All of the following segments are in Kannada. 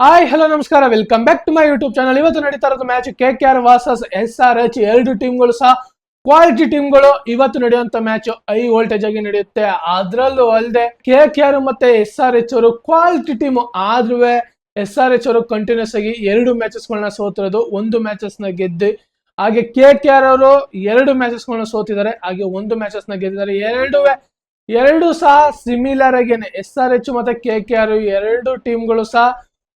ಹಾಯ್ ಹಲೋ ನಮಸ್ಕಾರ, welcome back to my YouTube channel. ಇವತ್ತು ನಡೀತಾ ಇರೋದು ಮ್ಯಾಚ್ KKR ವರ್ಸಸ್ SRH. ಎರಡು ಟೀಮ್ಗಳು ಸಹ ಕ್ವಾಲಿಟಿ ಟೀಮ್ಗಳು. ಇವತ್ತು ನಡೆಯುವಂತ ಮ್ಯಾಚ್ ಹೈ ವೋಲ್ಟೇಜ್ ಆಗಿ ನಡೆಯುತ್ತೆ. ಅದ್ರಲ್ಲೂ ಅಲ್ಲದೆ KKR ಮತ್ತೆ SRH ಅವರು ಕ್ವಾಲಿಟಿ ಟೀಮ್ ಆದ್ರೂ SRH ಅವರು ಕಂಟಿನ್ಯೂಸ್ ಆಗಿ ಎರಡು ಮ್ಯಾಚಸ್ ಗಳನ್ನ ಸೋತಿರೋದು, ಒಂದು ಮ್ಯಾಚಸ್ ನ ಗೆದ್ದು. ಹಾಗೆ KKR ಅವರು ಎರಡು ಮ್ಯಾಚಸ್ ಗಳನ್ನ ಸೋತಿದ್ದಾರೆ, ಹಾಗೆ ಒಂದು ಮ್ಯಾಚಸ್ ನ ಗೆದ್ದಿದ್ದಾರೆ. ಎರಡು ಸಹ ಸಿಮಿಲರ್ ಆಗೇನೆ. SRH ಮತ್ತೆ KKR ಎರಡು ಟೀಮ್ಗಳು ಸಹ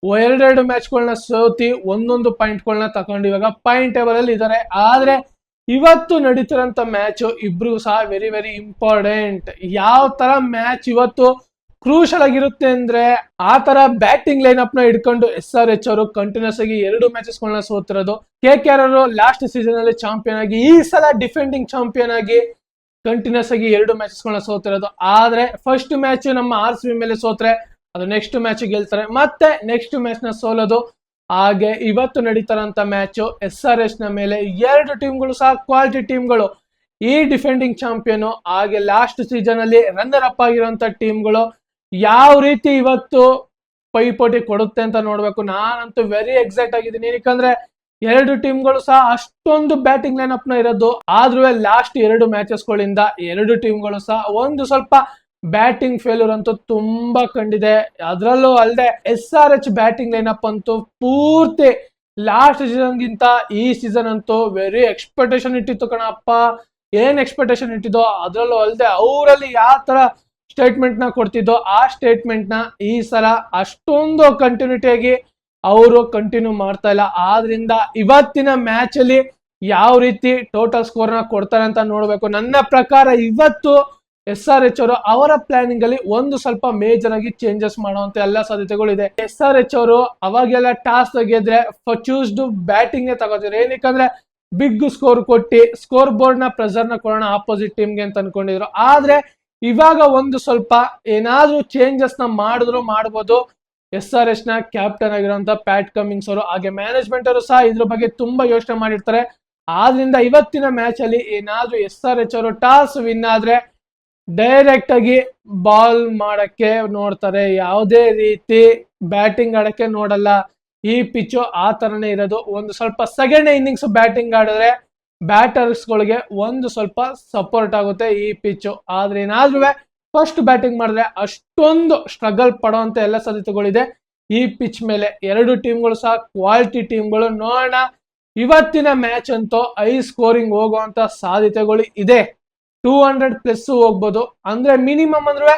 ಎರಡೆರಡು ಮ್ಯಾಚ್ ಗಳನ್ನ ಸೋತಿ ಒಂದೊಂದು ಪಾಯಿಂಟ್ ಗಳನ್ನ ತಗೊಂಡು ಇವಾಗ ಪಾಯಿಂಟ್ ಟೇಬಲ್ ಅಲ್ಲಿ ಇದ್ದಾರೆ. ಆದ್ರೆ ಇವತ್ತು ನಡೀತಿರೋಂತ ಮ್ಯಾಚ್ ಇಬ್ರಿಗೂ ಸಹ ವೆರಿ ವೆರಿ ಇಂಪಾರ್ಟೆಂಟ್. ಯಾವ ತರ ಮ್ಯಾಚ್ ಇವತ್ತು ಕ್ರೂಷಲ್ ಆಗಿರುತ್ತೆ ಅಂದ್ರೆ, ಆ ತರ ಬ್ಯಾಟಿಂಗ್ ಲೈನ್ ಅಪ್ ನ ಹಿಡ್ಕೊಂಡು SRH ಅವರು ಕಂಟಿನ್ಯೂಸ್ ಆಗಿ ಎರಡು ಮ್ಯಾಚಸ್ ಗಳನ್ನ ಸೋತಿರೋದು. KKR ಅವರು ಲಾಸ್ಟ್ ಸೀಸನ್ ಅಲ್ಲಿ ಚಾಂಪಿಯನ್ ಆಗಿ, ಈ ಸಲ ಡಿಫೆಂಡಿಂಗ್ ಚಾಂಪಿಯನ್ ಆಗಿ ಕಂಟಿನ್ಯೂಸ್ ಆಗಿ ಎರಡು ಮ್ಯಾಚಸ್ ಗಳನ್ನ ಸೋತಿರೋದು. ಆದ್ರೆ ಫಸ್ಟ್ ಮ್ಯಾಚ್ ನಮ್ಮ RCB ಮೇಲೆ ಸೋತ್ರೆ ಅದು ನೆಕ್ಸ್ಟ್ ಮ್ಯಾಚ್ ಗೆಲ್ತಾರೆ, ಮತ್ತೆ ನೆಕ್ಸ್ಟ್ ಮ್ಯಾಚ್ ನ ಸೋಲೋದು. ಹಾಗೆ ಇವತ್ತು ನಡೀತಾರಂತ ಮ್ಯಾಚ್ SRH ನ ಮೇಲೆ. ಎರಡು ಟೀಮ್ಗಳು ಸಹ ಕ್ವಾಲಿಟಿ ಟೀಮ್ಗಳು. ಈ ಡಿಫೆಂಡಿಂಗ್ ಚಾಂಪಿಯನ್ ಹಾಗೆ ಲಾಸ್ಟ್ ಸೀಸನ್ ಅಲ್ಲಿ ರನ್ನರ್ ಅಪ್ ಆಗಿರುವಂತ ಟೀಮ್ಗಳು ಯಾವ ರೀತಿ ಇವತ್ತು ಪೈಪೋಟಿ ಕೊಡುತ್ತೆ ಅಂತ ನೋಡ್ಬೇಕು. ನಾನಂತೂ ವೆರಿ ಎಕ್ಸೈಟ್ ಆಗಿದ್ದೀನಿ, ಯಾಕಂದ್ರೆ ಎರಡು ಟೀಮ್ಗಳು ಸಹ ಅಷ್ಟೊಂದು ಬ್ಯಾಟಿಂಗ್ ಲೈನ್ ಅಪ್ ನ ಇರೋದು. ಆದ್ರೂ ಲಾಸ್ಟ್ ಎರಡು ಮ್ಯಾಚಸ್ ಗಳಿಂದ ಎರಡು ಟೀಮ್ಗಳು ಸಹ ಒಂದು ಸ್ವಲ್ಪ ಬ್ಯಾಟಿಂಗ್ ಫೇಲ್ಯೂರ್ ಅಂತೂ ತುಂಬಾ ಕಂಡಿದೆ. ಅದರಲ್ಲೂ ಅಲ್ಲದೆ SRH ಬ್ಯಾಟಿಂಗ್ ಲೈನ್ ಅಪ್ ಅಂತೂ ಪೂರ್ತಿ ಲಾಸ್ಟ್ ಸೀಸನ್ ಗಿಂತ ಈ ಸೀಸನ್ ಅಂತೂ ವೆರಿ ಎಕ್ಸ್ಪೆಕ್ಟೇಷನ್ ಇಟ್ಟಿತ್ತು ಕಣಪ್ಪ. ಏನ್ ಎಕ್ಸ್ಪೆಕ್ಟೇಷನ್ ಇಟ್ಟಿದ್ದೋ, ಅದರಲ್ಲೂ ಅಲ್ಲದೆ ಅವರಲ್ಲಿ ಯಾವ ತರ ಸ್ಟೇಟ್ಮೆಂಟ್ ನ ಕೊಡ್ತಿದ್ದೋ ಆ ಸ್ಟೇಟ್ಮೆಂಟ್ ನ ಈ ಸಲ ಅಷ್ಟೊಂದು ಕಂಟಿನ್ಯೂಟಿ ಆಗಿ ಅವರು ಕಂಟಿನ್ಯೂ ಮಾಡ್ತಾ ಇಲ್ಲ. ಆದ್ರಿಂದ ಇವತ್ತಿನ ಮ್ಯಾಚ್ ಅಲ್ಲಿ ಯಾವ ರೀತಿ ಟೋಟಲ್ ಸ್ಕೋರ್ ನ ಕೊಡ್ತಾರೆ ಅಂತ ನೋಡ್ಬೇಕು. ನನ್ನ ಪ್ರಕಾರ ಇವತ್ತು SRH ಅವರು ಅವರ ಪ್ಲಾನಿಂಗ್ ಅಲ್ಲಿ ಒಂದು ಸ್ವಲ್ಪ ಮೇಜರ್ ಆಗಿ ಚೇಂಜಸ್ ಮಾಡುವಂತ ಎಲ್ಲ ಸಾಧ್ಯತೆಗಳು ಇದೆ. SRH ಅವರು ಅವಾಗೆಲ್ಲ ಟಾಸ್ ಗೆದ್ರೆ ಚೂಸ್ಡ್ ಬ್ಯಾಟಿಂಗ್ ತಗೋತಿದ್ರು, ಏನಕ್ಕಂದ್ರೆ ಬಿಗ್ ಸ್ಕೋರ್ ಕೊಟ್ಟಿ ಸ್ಕೋರ್ ಬೋರ್ಡ್ ನ ಪ್ರೆಸರ್ ನ ಕೊಡೋಣ ಆಪೋಸಿಟ್ ಟೀಮ್ಗೆ ಅಂತ ಅನ್ಕೊಂಡಿದ್ರು. ಆದ್ರೆ ಇವಾಗ ಒಂದು ಸ್ವಲ್ಪ ಏನಾದ್ರೂ ಚೇಂಜಸ್ ನ ಮಾಡಿದ್ರು ಮಾಡ್ಬೋದು. SRH ನ ಕ್ಯಾಪ್ಟನ್ ಆಗಿರುವಂತ ಪ್ಯಾಟ್ ಕಮಿನ್ಸ್ ಅವರು ಹಾಗೆ ಮ್ಯಾನೇಜ್ಮೆಂಟ್ ಅವರು ಸಹ ಇದ್ರ ಬಗ್ಗೆ ತುಂಬಾ ಯೋಚನೆ ಮಾಡಿರ್ತಾರೆ. ಆದ್ರಿಂದ ಇವತ್ತಿನ ಮ್ಯಾಚ್ ಅಲ್ಲಿ ಏನಾದ್ರೂ SRH ಅವರು ಟಾಸ್ ವಿನ್ ಆದ್ರೆ ಡೈರೆಕ್ಟ್ ಆಗಿ ಬಾಲ್ ಮಾಡಕ್ಕೆ ನೋಡ್ತಾರೆ, ಯಾವುದೇ ರೀತಿ ಬ್ಯಾಟಿಂಗ್ ಆಡಕ್ಕೆ ನೋಡಲ್ಲ. ಈ ಪಿಚ್ಚು ಆ ತರನೇ ಇರೋದು. ಒಂದು ಸ್ವಲ್ಪ ಸೆಕೆಂಡ್ ಇನ್ನಿಂಗ್ಸ್ ಬ್ಯಾಟಿಂಗ್ ಆಡಿದ್ರೆ ಬ್ಯಾಟರ್ಸ್ ಗಳಿಗೆ ಒಂದು ಸ್ವಲ್ಪ ಸಪೋರ್ಟ್ ಆಗುತ್ತೆ ಈ ಪಿಚ್ಚು. ಆದ್ರೆ ಏನಾದ್ರೂ ಫಸ್ಟ್ ಬ್ಯಾಟಿಂಗ್ ಮಾಡಿದ್ರೆ ಅಷ್ಟೊಂದು ಸ್ಟ್ರಗಲ್ ಪಡುವಂತ ಎಲ್ಲ ಸಾಧ್ಯತೆಗಳಿದೆ ಈ ಪಿಚ್ ಮೇಲೆ. ಎರಡು ಟೀಮ್ಗಳು ಸಹ ಕ್ವಾಲಿಟಿ ಟೀಮ್ಗಳು. ನೋಡೋಣ, ಇವತ್ತಿನ ಮ್ಯಾಚ್ ಅಂತೂ ಹೈ ಸ್ಕೋರಿಂಗ್ ಹೋಗುವಂತ ಸಾಧ್ಯತೆಗಳು ಇದೆ. 200+ ಹೋಗ್ಬೋದು. ಅಂದ್ರೆ ಮಿನಿಮಮ್ ಅಂದ್ರೆ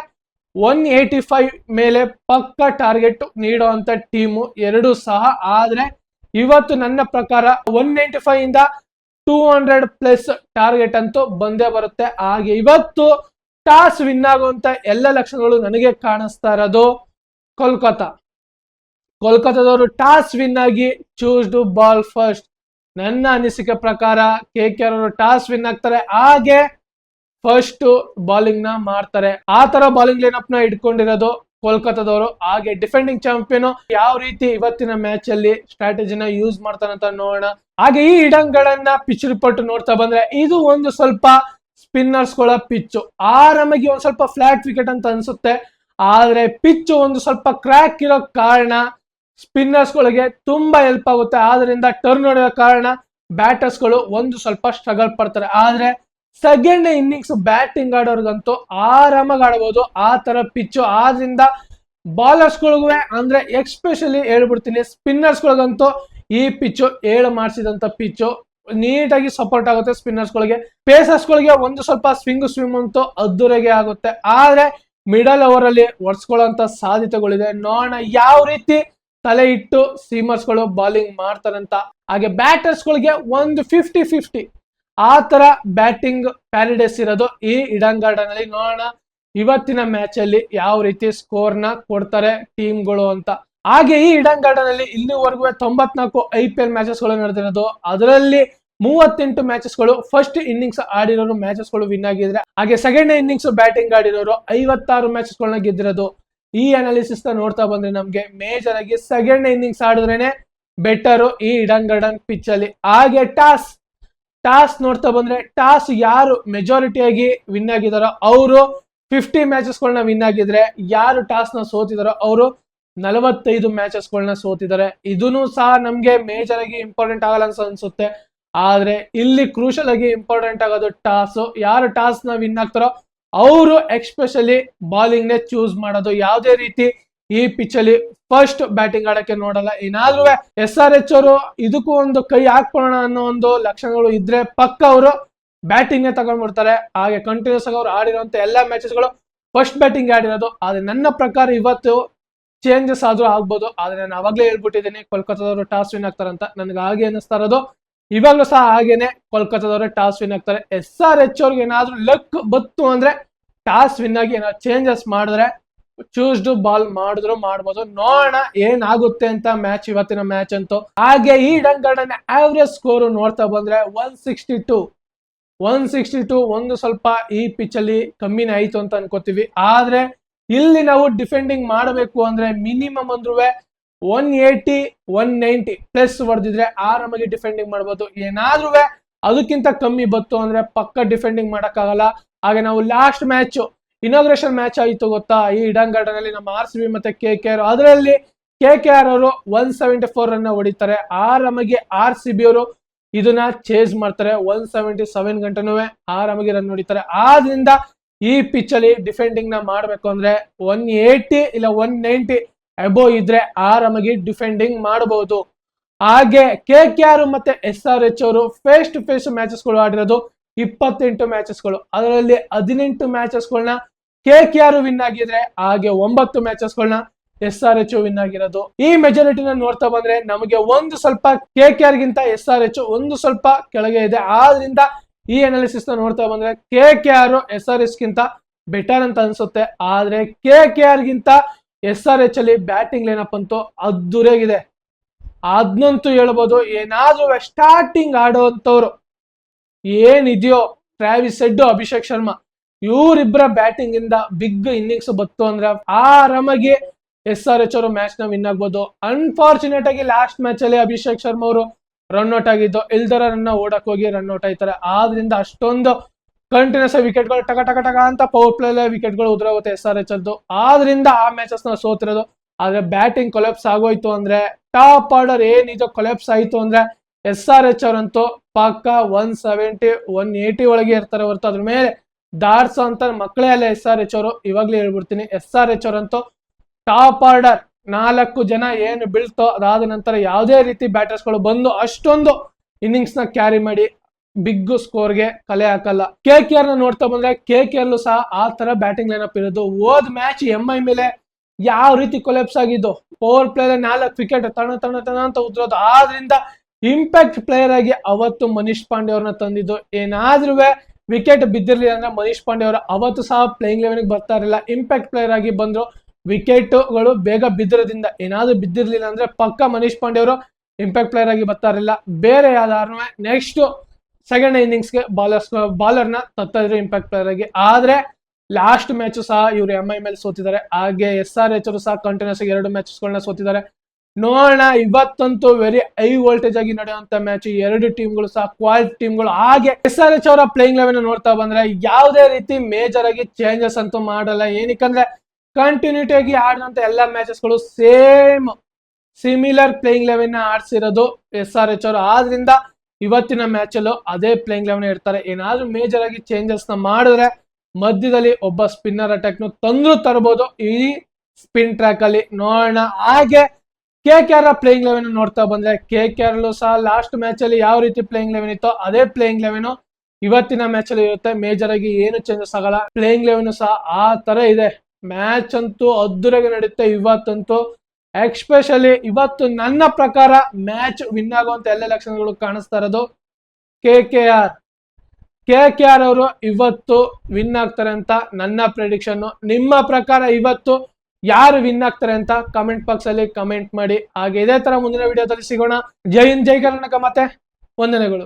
185 ಮೇಲೆ ಪಕ್ಕ ಟಾರ್ಗೆಟ್ ನೀಡುವಂತ ಟೀಮು ಎರಡು ಸಹ. ಆದ್ರೆ ಇವತ್ತು ನನ್ನ ಪ್ರಕಾರ 195 ಇಂದ 200+ ಟಾರ್ಗೆಟ್ ಅಂತೂ ಬಂದೇ ಬರುತ್ತೆ. ಹಾಗೆ ಇವತ್ತು ಟಾಸ್ ವಿನ್ ಆಗುವಂತ ಎಲ್ಲ ಲಕ್ಷಣಗಳು ನನಗೆ ಕಾಣಿಸ್ತಾ ಇರೋದು ಕೋಲ್ಕತ್ತಾದವರು ಟಾಸ್ ವಿನ್ ಆಗಿ ಚೂಸ್ಡ್ ಬಾಲ್ ಫಸ್ಟ್. ನನ್ನ ಅನಿಸಿಕೆ ಪ್ರಕಾರ KKR ಅವರು ಟಾಸ್ ವಿನ್ ಆಗ್ತಾರೆ, ಹಾಗೆ ಫಸ್ಟ್ ಬಾಲಿಂಗ್ ನ ಮಾಡ್ತಾರೆ. ಆ ತರ ಬಾಲಿಂಗ್ ಲೈನ್ ಅಪ್ ನ ಇಟ್ಕೊಂಡಿರೋದು ಕೋಲ್ಕತ್ತಾದವರು. ಹಾಗೆ ಡಿಫೆಂಡಿಂಗ್ ಚಾಂಪಿಯನ್ ಯಾವ ರೀತಿ ಇವತ್ತಿನ ಮ್ಯಾಚ್ ಅಲ್ಲಿ ಸ್ಟ್ರಾಟಜಿನ ಯೂಸ್ ಮಾಡ್ತಾನೆ ಅಂತ ನೋಡೋಣ. ಹಾಗೆ ಈ ಇಡಂಗಳನ್ನ ಪಿಚ್ ರಿಪೋರ್ಟ್ ನೋಡ್ತಾ ಬಂದ್ರೆ ಇದು ಒಂದು ಸ್ವಲ್ಪ ಸ್ಪಿನ್ನರ್ಸ್ ಗಳ ಪಿಚ್. ಆರಾಮಾಗಿ ಒಂದ್ ಸ್ವಲ್ಪ ಫ್ಲಾಟ್ ವಿಕೆಟ್ ಅಂತ ಅನ್ಸುತ್ತೆ, ಆದ್ರೆ ಪಿಚ್ ಒಂದು ಸ್ವಲ್ಪ ಕ್ರ್ಯಾಕ್ ಇರೋ ಕಾರಣ ಸ್ಪಿನ್ನರ್ಸ್ ಗಳಿಗೆ ತುಂಬಾ ಹೆಲ್ಪ್ ಆಗುತ್ತೆ. ಆದ್ರಿಂದ ಟರ್ನ್ ಹೊಡೆಯೋ ಕಾರಣ ಬ್ಯಾಟರ್ಸ್ ಗಳು ಒಂದು ಸ್ವಲ್ಪ ಸ್ಟ್ರಗಲ್ ಪಡ್ತಾರೆ. ಆದ್ರೆ ಸೆಕೆಂಡ್ ಇನ್ನಿಂಗ್ಸ್ ಬ್ಯಾಟಿಂಗ್ ಆಡೋರ್ಗಂತೂ ಆರಾಮಾಗಿ ಆಡಬಹುದು ಆ ತರ ಪಿಚ್ಚು. ಆದ್ರಿಂದ ಬಾಲರ್ಸ್ ಗಳಿಗೂ ಅಂದ್ರೆ ಎಕ್ಸ್ಪೆಷಲಿ ಹೇಳ್ಬಿಡ್ತೀನಿ, ಸ್ಪಿನ್ನರ್ಸ್ ಗಳಿಗಂತೂ ಈ ಪಿಚ್ಚು ಏಳು ಮಾಡಿಸಿದಂತ ಪಿಚ್ಚು. ನೀಟಾಗಿ ಸಪೋರ್ಟ್ ಆಗುತ್ತೆ ಸ್ಪಿನ್ನರ್ಸ್ ಗಳಿಗೆ. ಪೇಸರ್ಸ್ ಗಳಿಗೆ ಒಂದು ಸ್ವಲ್ಪ ಸ್ವಿಮ್ ಅಂತೂ ಅದ್ದೂರಿಗೆ ಆಗುತ್ತೆ. ಆದ್ರೆ ಮಿಡಲ್ ಓವರ್ ಅಲ್ಲಿ ಒಡ್ಸ್ಕೊಳ್ಳುವಂತ ಸಾಧ್ಯತೆಗಳಿದೆ. ನೋಡೋಣ ಯಾವ ರೀತಿ ತಲೆ ಇಟ್ಟು ಸೀಮರ್ಸ್ ಗಳು ಬಾಲಿಂಗ್ ಮಾಡ್ತಾರಂತ. ಹಾಗೆ ಬ್ಯಾಟರ್ಸ್ ಗಳಿಗೆ ಒಂದು 50-50 ಆ ತರ ಬ್ಯಾಟಿಂಗ್ ಪ್ಯಾರಿಡೇಸ್ ಇರೋದು ಈ ಇಡನ್ ಗಾರ್ಡನ್ ಅಲ್ಲಿ. ನೋಡೋಣ ಇವತ್ತಿನ ಮ್ಯಾಚ್ ಅಲ್ಲಿ ಯಾವ ರೀತಿ ಸ್ಕೋರ್ ನ ಕೊಡ್ತಾರೆ ಟೀಮ್ಗಳು ಅಂತ. ಹಾಗೆ ಈ ಇಡನ್ ಗಾರ್ಡನ್ ಅಲ್ಲಿ ಇಲ್ಲಿವರೆಗೂ 94 IPL ಮ್ಯಾಚಸ್ ಗಳು ನಡೆದಿರೋದು. ಅದರಲ್ಲಿ 38 ಮ್ಯಾಚಸ್ ಗಳು ಫಸ್ಟ್ ಇನ್ನಿಂಗ್ಸ್ ಆಡಿರೋರು ಮ್ಯಾಚಸ್ ಗಳು ವಿನ್ ಆಗಿದ್ರೆ, ಹಾಗೆ ಸೆಕೆಂಡ್ ಇನ್ನಿಂಗ್ಸ್ ಬ್ಯಾಟಿಂಗ್ ಆಡಿರೋರು 56 ಮ್ಯಾಚಸ್ ಗಳನ್ನ ಗೆದ್ದಿರೋದು. ಈ ಅನಾಲಿಸಿಸ್ ನ ನೋಡ್ತಾ ಬಂದ್ರೆ ನಮ್ಗೆ ಮೇಜರ್ ಆಗಿ ಸೆಕೆಂಡ್ ಇನ್ನಿಂಗ್ಸ್ ಆಡಿದ್ರೇನೆ ಬೆಟರ್ ಈ ಇಡನ್ ಗಾರ್ಡನ್ ಪಿಚ್ ಅಲ್ಲಿ. ಹಾಗೆ ಟಾಸ್ ನೋಡ್ತಾ ಬಂದ್ರೆ ಟಾಸ್ ಯಾರು ಮೆಜಾರಿಟಿ ಆಗಿ ವಿನ್ ಆಗಿದಾರೋ ಅವರು 50 ಮ್ಯಾಚಸ್ ಗಳನ್ನ ವಿನ್ ಆಗಿದ್ರೆ, ಯಾರು ಟಾಸ್ ನ ಸೋತಿದಾರೋ ಅವರು 45 ಮ್ಯಾಚಸ್ಗಳನ್ನ ಸೋತಿದ್ದಾರೆ. ಇದನ್ನು ಸಹ ನಮ್ಗೆ ಮೇಜರ್ ಆಗಿ ಇಂಪಾರ್ಟೆಂಟ್ ಆಗಲ್ಲ ಅನ್ಸುತ್ತೆ. ಆದ್ರೆ ಇಲ್ಲಿ ಕ್ರೂಷಲ್ ಆಗಿ ಇಂಪಾರ್ಟೆಂಟ್ ಆಗೋದು ಟಾಸ್. ಯಾರು ಟಾಸ್ ನ ವಿನ್ ಆಗ್ತಾರೋ ಅವರು ಎಕ್ಸ್ಪೆಷಲಿ ಬಾಲಿಂಗ್ ನೇ ಚೂಸ್ ಮಾಡೋದು. ಯಾವುದೇ ರೀತಿ ಈ ಪಿಚ್ ಅಲ್ಲಿ ಫಸ್ಟ್ ಬ್ಯಾಟಿಂಗ್ ಆಡಕ್ಕೆ ನೋಡಲ್ಲ. ಏನಾದ್ರೂ SRH ಅವರು ಇದಕ್ಕೂ ಒಂದು ಕೈ ಹಾಕ್ಕೊಳ್ಳೋಣ ಅನ್ನೋ ಒಂದು ಲಕ್ಷಣಗಳು ಇದ್ರೆ ಪಕ್ಕ ಅವರು ಬ್ಯಾಟಿಂಗ್ ನೇ ತಗೊಂಡ್ಬಿಡ್ತಾರೆ. ಹಾಗೆ ಕಂಟಿನ್ಯೂಸ್ ಆಗಿ ಅವ್ರು ಆಡಿರುವಂತ ಎಲ್ಲಾ ಮ್ಯಾಚಸ್ಗಳು ಫಸ್ಟ್ ಬ್ಯಾಟಿಂಗ್ ಆಡಿರೋದು. ಆದ್ರೆ ನನ್ನ ಪ್ರಕಾರ ಇವತ್ತು ಚೇಂಜಸ್ ಆದ್ರೂ ಆಗ್ಬೋದು. ಆದ್ರೆ ನಾನು ಅವಾಗ್ಲೇ ಹೇಳ್ಬಿಟ್ಟಿದ್ದೀನಿ ಕೋಲ್ಕತ್ತಾದವರು ಟಾಸ್ ವಿನ್ ಆಗ್ತಾರಂತ. ನನ್ಗೆ ಹಾಗೆ ಅನಿಸ್ತಾ ಇರೋದು. ಇವಾಗ್ಲೂ ಸಹ ಹಾಗೇನೆ ಕೋಲ್ಕತ್ತಾದವರೇ ಟಾಸ್ ವಿನ್ ಆಗ್ತಾರೆ. SRH ಅವ್ರಿಗೆ ಏನಾದ್ರೂ ಲಕ್ ಬತ್ತು ಅಂದ್ರೆ ಟಾಸ್ ವಿನ್ ಆಗಿ ಏನಾದ್ರು ಚೇಂಜಸ್ ಮಾಡಿದ್ರೆ ಚೂಸ್ಡ್ ಬಾಲ್ ಮಾಡಿದ್ರು ಮಾಡ್ಬೋದು. ನೋಡೋಣ ಏನಾಗುತ್ತೆ ಅಂತ ಇವತ್ತಿನ ಮ್ಯಾಚ್ ಅಂತೂ. ಹಾಗೆ ಈ ಈಡನ್ ಗಾರ್ಡನ್ ಆವರೇಜ್ ಸ್ಕೋರ್ ನೋಡ್ತಾ ಬಂದ್ರೆ 162 ಒಂದು ಸ್ವಲ್ಪ ಈ ಪಿಚ್ ಅಲ್ಲಿ ಕಮ್ಮಿನೇ ಆಯ್ತು ಅಂತ ಅನ್ಕೋತೀವಿ. ಆದ್ರೆ ಇಲ್ಲಿ ನಾವು ಡಿಫೆಂಡಿಂಗ್ ಮಾಡಬೇಕು ಅಂದ್ರೆ ಮಿನಿಮಮ್ ಅಂದ್ರೂ 180-190 ಪ್ಲಸ್ ಹೊಡೆದಿದ್ರೆ ಆರಾಮಾಗಿ ಡಿಫೆಂಡಿಂಗ್ ಮಾಡ್ಬೋದು. ಏನಾದ್ರೂ ಅದಕ್ಕಿಂತ ಕಮ್ಮಿ ಬತ್ತು ಅಂದ್ರೆ ಪಕ್ಕ ಡಿಫೆಂಡಿಂಗ್ ಮಾಡಕ್ಕಾಗಲ್ಲ. ಹಾಗೆ ನಾವು ಲಾಸ್ಟ್ ಮ್ಯಾಚ್ ಇನಾಗ್ರೇಷನ್ ಮ್ಯಾಚ್ ಆಯ್ತು ಗೊತ್ತಾ, ಈ ಈಡನ್ ಗಾರ್ಡನ್ ಅಲ್ಲಿ ನಮ್ಮ RCB ಮತ್ತೆ KKR. ಅದರಲ್ಲಿ KKR ಅವರು 174 ರನ್ ಹೊಡಿತಾರೆ. ಆರಾಮಾಗಿ RCB ಅವರು ಇದನ್ನ ಚೇಸ್ ಮಾಡ್ತಾರೆ. 177 ಗಂಟೆನೂ ಆರಾಮಾಗಿ ರನ್ ಹೊಡಿತಾರೆ. ಆದ್ರಿಂದ ಈ ಪಿಚ್ ಅಲ್ಲಿ ಡಿಫೆಂಡಿಂಗ್ ನ ಮಾಡ್ಬೇಕು ಅಂದ್ರೆ 180 ಇಲ್ಲ 190 ಅಬೋವ್ ಇದ್ರೆ ಆರಾಮಾಗಿ ಡಿಫೆಂಡಿಂಗ್ ಮಾಡಬಹುದು. ಹಾಗೆ KKR ಮತ್ತೆ SRH ಅವರು ಫೇಸ್ ಟು ಫೇಸ್ ಮ್ಯಾಚಸ್ಗಳು ಆಡಿರೋದು 28 ಮ್ಯಾಚಸ್ಗಳು. ಅದರಲ್ಲಿ 18 ಮ್ಯಾಚಸ್ಗಳನ್ನ KKR ವಿನ್ ಆಗಿದ್ರೆ ಹಾಗೆ 9 ಮ್ಯಾಚಸ್ಗಳನ್ನ SRH ವಿನ್ ಆಗಿರೋದು. ಈ ಮೆಜಾರಿಟಿನ ನೋಡ್ತಾ ಬಂದ್ರೆ ನಮಗೆ ಒಂದು ಸ್ವಲ್ಪ KKR ಗಿಂತ SRH ಒಂದು ಸ್ವಲ್ಪ ಕೆಳಗೆ ಇದೆ. ಆದ್ರಿಂದ ಈ ಅನಾಲಿಸಿಸ್ ನ ನೋಡ್ತಾ ಬಂದ್ರೆ KKR SRH ಗಿಂತ ಬೆಟರ್ ಅಂತ ಅನ್ಸುತ್ತೆ. ಆದ್ರೆ KKR ಗಿಂತ SRH ಅಲ್ಲಿ ಬ್ಯಾಟಿಂಗ್ ಲೈನಪ್ ಅಂತೂ ಅದ್ದೂರಿಯಾಗಿದೆ. ಅದ್ನಂತೂ ಹೇಳ್ಬೋದು. ಏನಾದ್ರೂ ಸ್ಟಾರ್ಟಿಂಗ್ ಆಡುವಂತವ್ರು ಏನಿದೆಯೋ ಟ್ರಾವಿಸ್ ಹೆಡ್, ಅಭಿಷೇಕ್ ಶರ್ಮಾ ಇವರಿಬ್ಬರ ಬ್ಯಾಟಿಂಗ್ ಇಂದ ಬಿಗ್ ಇನ್ನಿಂಗ್ಸ್ ಬತ್ತು ಅಂದ್ರೆ ಆರಾಮಾಗಿ SRH ಅವರು ಮ್ಯಾಚ್ ನ ವಿನ್ ಆಗ್ಬೋದು. ಅನ್ಫಾರ್ಚುನೇಟ್ ಆಗಿ ಲಾಸ್ಟ್ ಮ್ಯಾಚ್ ಅಲ್ಲಿ ಅಭಿಷೇಕ್ ಶರ್ಮಾ ಅವರು ರನ್ ಔಟ್ ಆಗಿದ್ದು, ಇಲ್ದರ ರನ್ನ ಓಡಕ್ ಹೋಗಿ ರನ್ ಔಟ್ ಆಯ್ತಾರೆ. ಆದ್ರಿಂದ ಅಷ್ಟೊಂದು ಕಂಟಿನ್ಯೂಸ್ ವಿಕೆಟ್ ಗಳು ಟಕ ಟಕ ಟಕ ಅಂತ ಪವರ್ ಪ್ಲೇ ವಿಕೆಟ್ ಗಳು ಉದುರೋಗುತ್ತೆ SRH ಅದು. ಆದ್ರಿಂದ ಆ ಮ್ಯಾಚಸ್ ನ ಸೋತಿರೋದು. ಆದ್ರೆ ಬ್ಯಾಟಿಂಗ್ ಕೊಲೆಪ್ಸ್ ಆಗೋಯ್ತು ಅಂದ್ರೆ, ಟಾಪ್ ಆರ್ಡರ್ ಏನಿದೆ ಕೊಲೆಪ್ಸ್ ಆಯ್ತು ಅಂದ್ರೆ SRH ಅವರಂತೂ ಪಕ್ಕ 170-180 ಒಳಗೆ ಇರ್ತಾರೆ ಹೊರತು ಅದ್ರ ಮೇಲೆ ದಾಟ್ಸೋ ಅಂತ ಮಕ್ಕಳೇ ಅಲ್ಲ SRH ಅವರು. ಇವಾಗ್ಲೇ ಹೇಳ್ಬಿಡ್ತೀನಿ, SRH ಅವರಂತೂ ಟಾಪ್ ಆರ್ಡರ್ 4 ಜನ ಏನು ಬೀಳ್ತೋ ಅದಾದ ನಂತರ ಯಾವುದೇ ರೀತಿ ಬ್ಯಾಟರ್ಸ್ ಗಳು ಬಂದು ಅಷ್ಟೊಂದು ಇನ್ನಿಂಗ್ಸ್ ನ ಕ್ಯಾರಿ ಮಾಡಿ ಬಿಗ್ ಸ್ಕೋರ್ಗೆ ಕಲೆ ಹಾಕಲ್ಲ. KKR ನ ನೋಡ್ತಾ ಬಂದ್ರೆ KKR ಸಹ ಆ ತರ ಬ್ಯಾಟಿಂಗ್ ಲೈನಪ್ ಇರೋದು. ಹೋದ್ ಮ್ಯಾಚ್ MI ಮೇಲೆ ಯಾವ ರೀತಿ ಕೊಲೆಪ್ಸ್ ಆಗಿದ್ದು, ಪವರ್ ಪ್ಲೇ 4 ವಿಕೆಟ್ ತಣ ಅಂತ ಉದ್ರೋದು. ಆದ್ರಿಂದ ಇಂಪ್ಯಾಕ್ಟ್ ಪ್ಲೇಯರ್ ಆಗಿ ಅವತ್ತು ಮನೀಶ್ ಪಾಂಡೆ ಅವ್ರನ್ನ ತಂದಿದ್ದು. ಏನಾದ್ರೂ ವಿಕೆಟ್ ಬಿದ್ದಿರ್ಲಿಲ್ಲ ಅಂದ್ರೆ ಮನೀಶ್ ಪಾಂಡೆ ಅವರು ಅವತ್ತು ಸಹ ಪ್ಲೇಯಿಂಗ್ ಲೆವೆನ್ ಬರ್ತಾ ಇರಲಿಲ್ಲ. ಇಂಪ್ಯಾಕ್ಟ್ ಪ್ಲೇಯರ್ ಆಗಿ ಬಂದ್ರು. ವಿಕೆಟ್ ಗಳು ಬೇಗ ಬಿದ್ದಿರೋದ್ರಿಂದ ಏನಾದ್ರು ಬಿದ್ದಿರ್ಲಿಲ್ಲ ಅಂದ್ರೆ ಪಕ್ಕ ಮನೀಶ್ ಪಾಂಡೆ ಅವರು ಇಂಪ್ಯಾಕ್ಟ್ ಪ್ಲೇಯರ್ ಆಗಿ ಬರ್ತಾ ಇರಲಿಲ್ಲ. ಬೇರೆ ಯಾವ್ದಾದ್ರು ನೆಕ್ಸ್ಟ್ ಸೆಕೆಂಡ್ ಇನ್ನಿಂಗ್ಸ್ಗೆ ಬಾಲರ್ನ ತತ್ತಾ ಇದ್ರು ಇಂಪ್ಯಾಕ್ಟ್ ಪ್ಲೇಯರ್ ಆಗಿ. ಆದ್ರೆ ಲಾಸ್ಟ್ ಮ್ಯಾಚ್ ಸಹ ಇವರು MI ಮೇಲೆ ಸೋತಿದ್ದಾರೆ. ಹಾಗೆ SRH ಅವರು ಸಹ ಕಂಟಿನ್ಯೂಸ್ ಆಗಿ 2 ಮ್ಯಾಚಸ್ಗಳನ್ನ ಸೋತಿದ್ದಾರೆ. ನೋಡೋಣ, ಇವತ್ತಂತೂ ವೆರಿ ಹೈ ವೋಲ್ಟೇಜ್ ಆಗಿ ನಡೆಯುವಂತ ಮ್ಯಾಚ್. 2 ಟೀಮ್ಗಳು ಸಹ ಕ್ವಾಲಿಟಿ ಟೀಮ್ಗಳು. ಹಾಗೆ SRH ಅವರ ಪ್ಲೇಯಿಂಗ್ ಲೆವೆನ್ ನೋಡ್ತಾ ಬಂದ್ರೆ ಯಾವುದೇ ರೀತಿ ಮೇಜರ್ ಆಗಿ ಚೇಂಜಸ್ ಅಂತೂ ಮಾಡಲ್ಲ. ಏನಕ್ಕಂದ್ರೆ ಕಂಟಿನ್ಯೂಟಿ ಆಗಿ ಆಡಿದಂತ ಎಲ್ಲಾ ಮ್ಯಾಚಸ್ಗಳು ಸೇಮ್ ಸಿಮಿಲರ್ ಪ್ಲೇಯಿಂಗ್ ಲೆವೆನ್ ಆಡ್ಸಿರೋದು SRH ಅವರು. ಆದ್ರಿಂದ ಇವತ್ತಿನ ಮ್ಯಾಚ್ ಅಲ್ಲೂ ಅದೇ ಪ್ಲೇಯಿಂಗ್ ಲೆವೆನ್ ಇರ್ತಾರೆ. ಏನಾದ್ರೂ ಮೇಜರ್ ಆಗಿ ಚೇಂಜಸ್ ನ ಮಾಡಿದ್ರೆ ಮಧ್ಯದಲ್ಲಿ ಒಬ್ಬ ಸ್ಪಿನ್ನರ್ ಅಟ್ಯಾಕ್ ನು ತಂದ್ರು ತರಬಹುದು ಈ ಸ್ಪಿನ್ ಟ್ರ್ಯಾಕ್ ಅಲ್ಲಿ. ನೋಡೋಣ. ಹಾಗೆ KKR ಪ್ಲೇಯಿಂಗ್ ಲೆವೆನ್ ನೋಡ್ತಾ ಬಂದ್ರೆ KKR ಸಹ ಲಾಸ್ಟ್ ಮ್ಯಾಚ್ ಅಲ್ಲಿ ಯಾವ ರೀತಿ ಪ್ಲೇಯಿಂಗ್ ಲೆವೆನ್ ಇತ್ತೋ ಅದೇ ಪ್ಲೇಯಿಂಗ್ ಲೆವೆನ್ ಇವತ್ತಿನ ಮ್ಯಾಚ್ ಅಲ್ಲಿ ಇರುತ್ತೆ. ಮೇಜರ್ ಆಗಿ ಏನು ಚೇಂಜಸ್ ಆಗಲ್ಲ. ಪ್ಲೇಯಿಂಗ್ ಲೆವೆನ್ ಸಹ ಆ ತರ ಇದೆ. ಮ್ಯಾಚ್ ಅಂತೂ ಅದ್ದೂರಿಯಾಗಿ ನಡೆಯುತ್ತೆ ಇವತ್ತಂತೂ. ಎಕ್ಸ್ಪೆಷಲಿ ಇವತ್ತು ನನ್ನ ಪ್ರಕಾರ ಮ್ಯಾಚ್ ವಿನ್ ಆಗುವಂತ ಎಲ್ಲ ಲಕ್ಷಣಗಳು ಕಾಣಿಸ್ತಾ ಇರೋದು KKR ಅವರು ಇವತ್ತು ವಿನ್ ಆಗ್ತಾರೆ ಅಂತ ನನ್ನ ಪ್ರೆಡಿಕ್ಷನ್. ನಿಮ್ಮ ಪ್ರಕಾರ ಇವತ್ತು ಯಾರು ವಿನ್ ಆಗ್ತಾರೆ ಅಂತ ಕಮೆಂಟ್ ಬಾಕ್ಸ್ ಅಲ್ಲಿ ಕಮೆಂಟ್ ಮಾಡಿ. ಹಾಗೆ ಇದೇ ತರ ಮುಂದಿನ ವಿಡಿಯೋದಲ್ಲಿ ಸಿಗೋಣ. ಜೈ ಹಿಂದ್, ಜೈ ಕರ್ನಾಟಕ, ಮತ್ತೆ ವಂದನೆಗಳು.